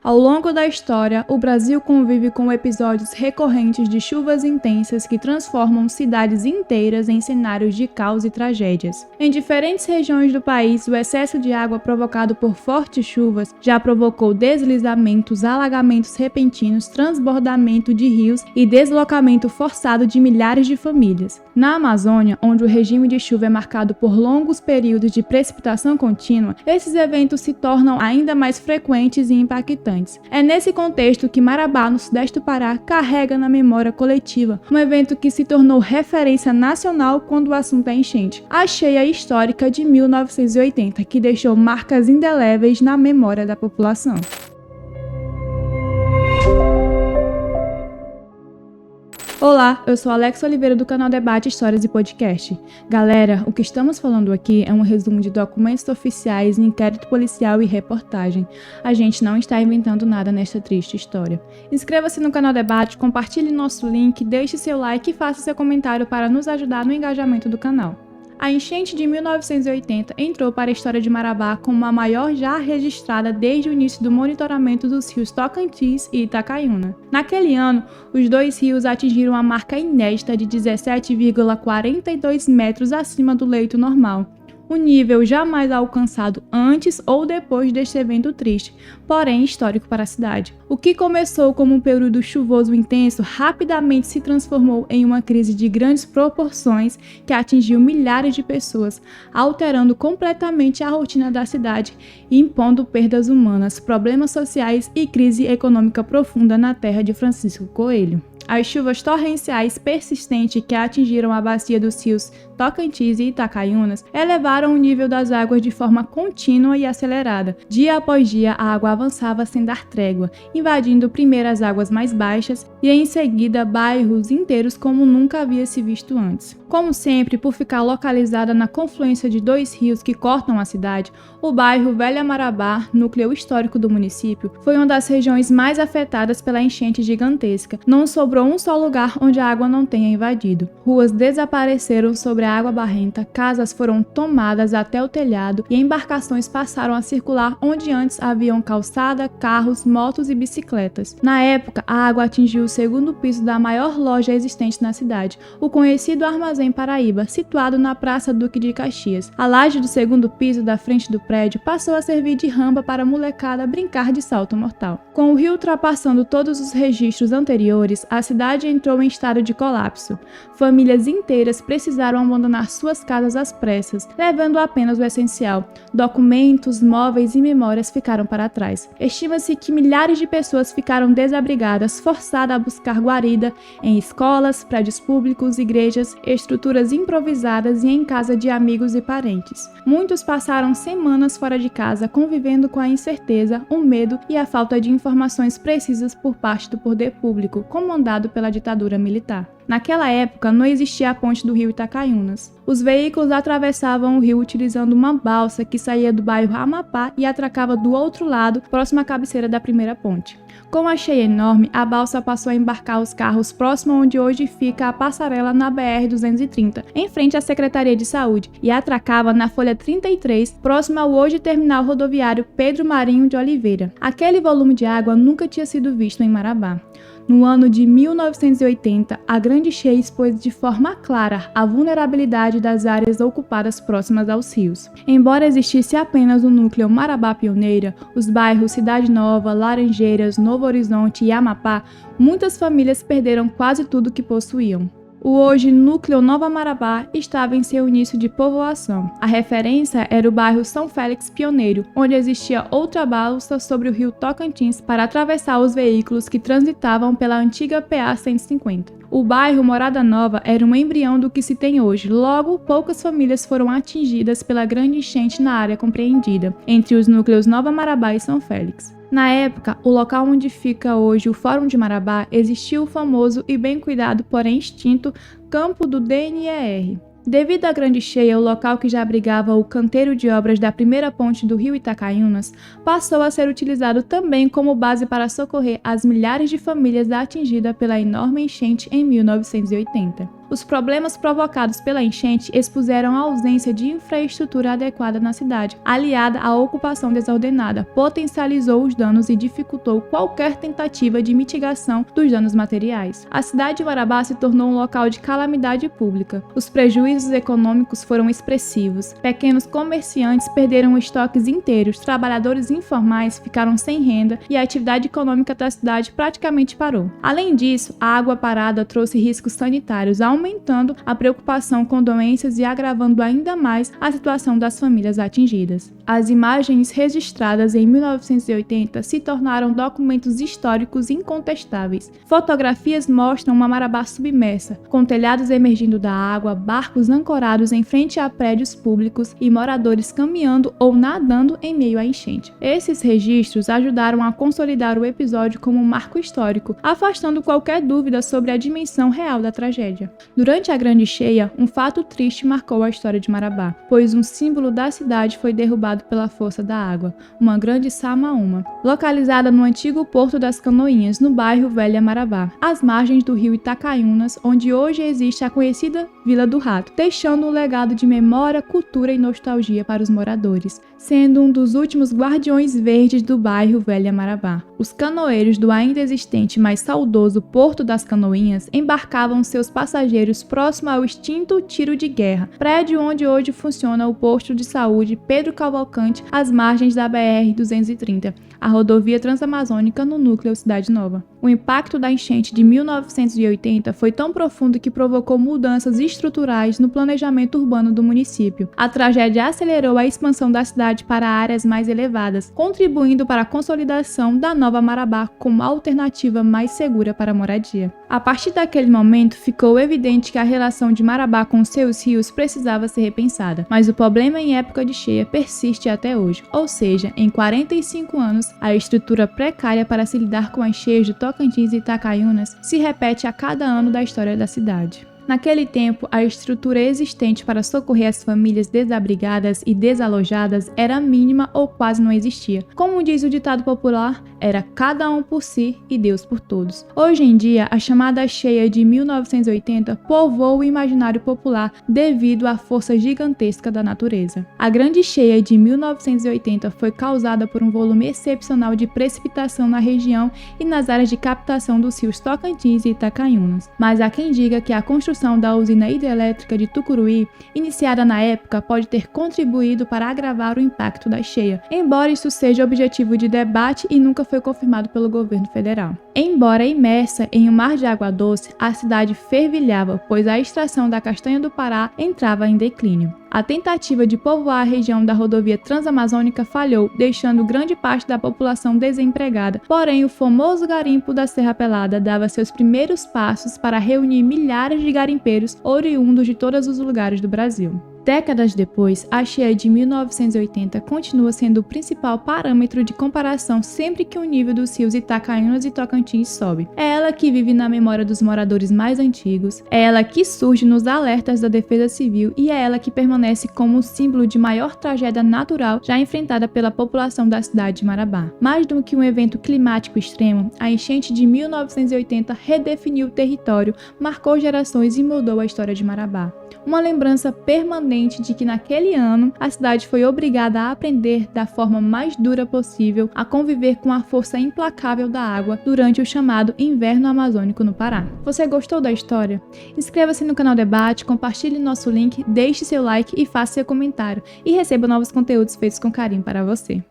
Ao longo da história, o Brasil convive com episódios recorrentes de chuvas intensas que transformam cidades inteiras em cenários de caos e tragédias. Em diferentes regiões do país, o excesso de água provocado por fortes chuvas já provocou deslizamentos, alagamentos repentinos, transbordamento de rios e deslocamento forçado de milhares de famílias. Na Amazônia, onde o regime de chuva é marcado por longos períodos de precipitação contínua, esses eventos se tornam ainda mais frequentes e impactantes. É nesse contexto que Marabá, no sudeste do Pará, carrega na memória coletiva um evento que se tornou referência nacional quando o assunto é enchente: a cheia histórica de 1980, que deixou marcas indeléveis na memória da população. Olá, eu sou Alex Oliveira do canal Debate Histórias e Podcast. Galera, o que estamos falando aqui é um resumo de documentos oficiais, inquérito policial e reportagem. A gente não está inventando nada nesta triste história. Inscreva-se no canal Debate, compartilhe nosso link, deixe seu like e faça seu comentário para nos ajudar no engajamento do canal. A enchente de 1980 entrou para a história de Marabá como a maior já registrada desde o início do monitoramento dos rios Tocantins e Itacaiúna. Naquele ano, os dois rios atingiram a marca inédita de 17,42 metros acima do leito normal. Um nível jamais alcançado antes ou depois deste evento triste, porém histórico para a cidade. O que começou como um período chuvoso intenso rapidamente se transformou em uma crise de grandes proporções que atingiu milhares de pessoas, alterando completamente a rotina da cidade e impondo perdas humanas, problemas sociais e crise econômica profunda na terra de Francisco Coelho. As chuvas torrenciais persistentes que atingiram a bacia dos rios Tocantins e Itacaiúnas elevaram o nível das águas de forma contínua e acelerada. Dia após dia, a água avançava sem dar trégua, invadindo primeiro as águas mais baixas e em seguida bairros inteiros como nunca havia se visto antes. Como sempre, por ficar localizada na confluência de dois rios que cortam a cidade, o bairro Velha Marabá, núcleo histórico do município, foi uma das regiões mais afetadas pela enchente gigantesca. Não sobrou um só lugar onde a água não tenha invadido. Ruas desapareceram sobre a água barrenta, casas foram tomadas até o telhado e embarcações passaram a circular onde antes haviam calçada, carros, motos e bicicletas. Na época, a água atingiu o segundo piso da maior loja existente na cidade, o conhecido Armazém Paraíba, situado na Praça Duque de Caxias. A laje do segundo piso da frente do prédio passou a servir de rampa para a molecada brincar de salto mortal. Com o rio ultrapassando todos os registros anteriores, a cidade entrou em estado de colapso. Famílias inteiras precisaram abandonar suas casas às pressas, levando apenas o essencial. Documentos, móveis e memórias ficaram para trás. Estima-se que milhares de pessoas ficaram desabrigadas, forçadas a buscar guarida em escolas, prédios públicos, igrejas, estruturas improvisadas e em casa de amigos e parentes. Muitos passaram semanas fora de casa, convivendo com a incerteza, o medo e a falta de informações precisas por parte do poder público, comandado pela ditadura militar. Naquela época, não existia a ponte do rio Itacaiúnas. Os veículos atravessavam o rio utilizando uma balsa que saía do bairro Amapá e atracava do outro lado, próximo à cabeceira da primeira ponte. Com a cheia enorme, a balsa passou a embarcar os carros próximo onde hoje fica a passarela na BR-230, em frente à Secretaria de Saúde, e atracava na Folha 33, próximo ao hoje terminal rodoviário Pedro Marinho de Oliveira. Aquele volume de água nunca tinha sido visto em Marabá. No ano de 1980, a grande cheia expôs de forma clara a vulnerabilidade das áreas ocupadas próximas aos rios. Embora existisse apenas o núcleo Marabá Pioneira, os bairros Cidade Nova, Laranjeiras, Novo Horizonte e Amapá, muitas famílias perderam quase tudo que possuíam. O hoje núcleo Nova Marabá estava em seu início de povoação. A referência era o bairro São Félix Pioneiro, onde existia outra balsa sobre o rio Tocantins para atravessar os veículos que transitavam pela antiga PA 150. O bairro Morada Nova era um embrião do que se tem hoje, logo poucas famílias foram atingidas pela grande enchente na área compreendida, entre os núcleos Nova Marabá e São Félix. Na época, o local onde fica hoje o Fórum de Marabá existia o famoso e bem cuidado, porém extinto, Campo do DNER. Devido à grande cheia, o local que já abrigava o canteiro de obras da primeira ponte do rio Itacaiúnas passou a ser utilizado também como base para socorrer as milhares de famílias atingidas pela enorme enchente em 1980. Os problemas provocados pela enchente expuseram a ausência de infraestrutura adequada na cidade, aliada à ocupação desordenada, potencializou os danos e dificultou qualquer tentativa de mitigação dos danos materiais. A cidade de Marabá se tornou um local de calamidade pública. Os prejuízos econômicos foram expressivos. Pequenos comerciantes perderam estoques inteiros, trabalhadores informais ficaram sem renda e a atividade econômica da cidade praticamente parou. Além disso, a água parada trouxe riscos sanitários, aumentando a preocupação com doenças e agravando ainda mais a situação das famílias atingidas. As imagens registradas em 1980 se tornaram documentos históricos incontestáveis. Fotografias mostram uma Marabá submersa, com telhados emergindo da água, barcos ancorados em frente a prédios públicos e moradores caminhando ou nadando em meio à enchente. Esses registros ajudaram a consolidar o episódio como um marco histórico, afastando qualquer dúvida sobre a dimensão real da tragédia. Durante a Grande Cheia, um fato triste marcou a história de Marabá, pois um símbolo da cidade foi derrubado pela força da água, uma grande samaúma, localizada no antigo Porto das Canoinhas, no bairro Velha Marabá, às margens do rio Itacaiunas, onde hoje existe a conhecida Vila do Rato, deixando um legado de memória, cultura e nostalgia para os moradores, sendo um dos últimos guardiões verdes do bairro Velha Marabá. Os canoeiros do ainda existente, mas saudoso Porto das Canoinhas embarcavam seus passageiros próximo ao extinto Tiro de Guerra, prédio onde hoje funciona o posto de saúde Pedro Cavalcante, às margens da BR-230, a rodovia transamazônica no núcleo Cidade Nova. O impacto da enchente de 1980 foi tão profundo que provocou mudanças estruturais no planejamento urbano do município. A tragédia acelerou a expansão da cidade para áreas mais elevadas, contribuindo para a consolidação da Nova Marabá como alternativa mais segura para a moradia. A partir daquele momento, ficou evidente que a relação de Marabá com seus rios precisava ser repensada, mas o problema em época de cheia persiste até hoje, ou seja, em 45 anos, a estrutura precária para se lidar com as cheias de Tocantins e Itacaiunas se repete a cada ano da história da cidade. Naquele tempo, a estrutura existente para socorrer as famílias desabrigadas e desalojadas era mínima ou quase não existia. Como diz o ditado popular, era cada um por si e Deus por todos. Hoje em dia, a chamada cheia de 1980 povoou o imaginário popular devido à força gigantesca da natureza. A grande cheia de 1980 foi causada por um volume excepcional de precipitação na região e nas áreas de captação dos rios Tocantins e Itacaiunas. Mas há quem diga que a construção da usina hidrelétrica de Tucuruí, iniciada na época, pode ter contribuído para agravar o impacto da cheia, embora isso seja objetivo de debate e nunca foi confirmado pelo governo federal. Embora imersa em um mar de água doce, a cidade fervilhava, pois a extração da castanha do Pará entrava em declínio. A tentativa de povoar a região da rodovia transamazônica falhou, deixando grande parte da população desempregada. Porém, o famoso garimpo da Serra Pelada dava seus primeiros passos para reunir milhares de garimpeiros oriundos de todos os lugares do Brasil. Décadas depois, a cheia de 1980 continua sendo o principal parâmetro de comparação sempre que o nível dos rios Itacaiunas e Tocantins sobe. É ela que vive na memória dos moradores mais antigos, é ela que surge nos alertas da Defesa Civil e é ela que permanece como um símbolo de maior tragédia natural já enfrentada pela população da cidade de Marabá. Mais do que um evento climático extremo, a enchente de 1980 redefiniu o território, marcou gerações e mudou a história de Marabá. Uma lembrança permanente de que naquele ano a cidade foi obrigada a aprender da forma mais dura possível a conviver com a força implacável da água durante o chamado Inverno Amazônico no Pará. Você gostou da história? Inscreva-se no canal Debate, compartilhe nosso link, deixe seu like e faça seu comentário e receba novos conteúdos feitos com carinho para você.